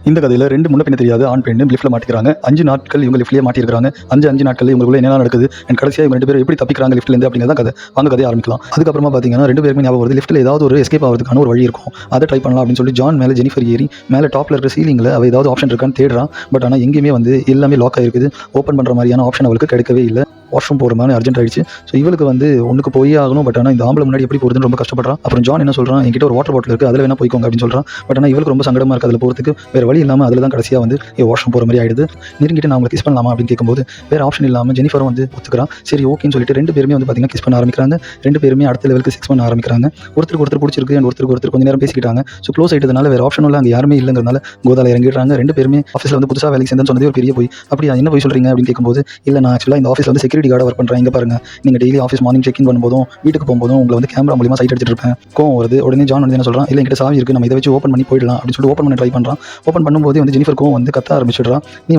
இந்த கதையில் 2 முன்ன பின்ன தெரியாத ஆண் பெண்ணு லிஃப்ட்டில் மாட்டிக்கிறாங்க. 5 நாட்கள் இவங்க லிஃப்ட்லேயே மாட்டியிருக்காங்க. 5 நாட்கள் இவங்களுக்குள்ள என்ன நடக்குது அண்ட் கடைசியாக இவங்க 2 பேரும் எப்படி தப்பிக்கிறாங்க லிஃப்ட்லேருந்து அப்படிங்கிறத கதை. வாங்க கதையை ஆரம்பிக்கலாம். அதுக்கப்புறமா பார்த்தீங்கன்னா 2 பேருமே ஞாபகம் வருது, லிஃப்ட்டில் ஏதாவது ஒரு எஸ்கேப் ஆகிறதுக்கான ஒரு வழி இருக்கும், அதை ட்ரை பண்ணலாம் அப்படின்னு சொல்லி ஜான் மேலே ஜெனிஃபர் ஏறி மேலே டாப்பில் இருக்கிற சீலிங்கில் அவள் ஏதாவது ஆப்ஷன் இருக்கான்னு தேடுறான். பட் ஆனால் எங்கேயுமே வந்து எல்லாமே லாக் ஆகிருக்குது. ஓப்பன் பண்ணுற மாதிரியான ஆப்ஷன் அவளுக்கு கிடைக்கவே இல்லை. வாஷ்ரூம் போகிற மாதிரி அர்ஜென்ட் ஆயிடுச்சு. ஸோ இவளுக்கு வந்து ஒன்றுக்கு போயே ஆகணும். பட் ஆனால் இந்த ஆம்பளை முன்னாடி எப்படி போகிறதுன்னு ரொம்ப கஷ்டப்படுறான். அப்புறம் ஜான் என்ன சொல்கிறான், என்கிட்ட ஒரு வாட்டர் பாட்டில் இருக்குது, அதில் வேணா போய்க்கோங்க அப்படின்னு சொல்கிறான். பட் ஆனால் இவளுக்கு ரொம்ப சங்கடமாக இருக்குது, அதில் போகிறதுக்கு வேறு வழி இல்லாமல் அதில் தான் கடைசியாக வந்து வாஷ்ரூம் போகிற மாதிரி ஆயிடுது. நெருங்கிட்டு நான் உங்களுக்கு கிஸ் பண்ணலாமா அப்படின்னு கேட்கும்போது வேறு ஆப்ஷன் இல்லாமல் ஜெனிஃபரும் வந்து ஒத்துக்கிறான். சரி ஓகேன்னு சொல்லிட்டு 2 பேருமே வந்து பார்த்தீங்கன்னா கிஸ் பண்ண ஆரம்பிக்கிறாங்க. 2 பேருமே அடுத்த லெவலுக்கு செக்ஸ் பண்ண ஆரம்பிக்கிறாங்க. ஒருத்தருக்கு ஒருத்தர் பிடிச்சிருக்கு அண்ட் ஒருத்தர் கொஞ்சம் நேரம் பேசிக்கிட்டாங்க. ஸோ க்ளோஸ் ஆகிட்டதுனால வேறு ஆப்ஷனும் இல்லை, அங்கே யாருமே இல்லைங்கிறதுனால கோதால இறங்கிடுறாங்க. 2 பேருமே ஆஃபீஸில் வந்து புதுசாக வேலைக்கு சேர்ந்து சொன்னதே ஒரு பெரிய போய். அப்படியா என்ன போய் சொல்கிறீங்க அப்படின்னு கேட்கும்போது, இல்லை நான் ஆக்சுவலாக இந்த ஆஃபீஸில் வந்து செக்யூரிட்டி கார்டாக ஒர்க் பண்ணுறேன். இங்கே பாருங்க, நீங்கள் daily office morning check in பண்ணும்போதும் வீட்டுக்கு போகும்போதும் உங்களை வந்து கேமரா மூலியமாக சைட் அடிச்சிட்டு இருப்பேன். கோவம் வருது. உடனே ஜான் வந்து என்ன சொல்கிறான், இல்லை என்கிட்ட சாவி இருக்குது, நம்ம இதை வச்சு ஓப்பன் பண்ணி போயிடலாம் அப்படின்னு சொல்லிட்டு ஓப்பன் பண்ண ட்ரை பண்ணுறான். ஓப்பன் பண்ணும்போது வந்து ஜெனிஃபர் கோவம் வந்து கத்த ஆரம்பிச்சிடுறான். நீ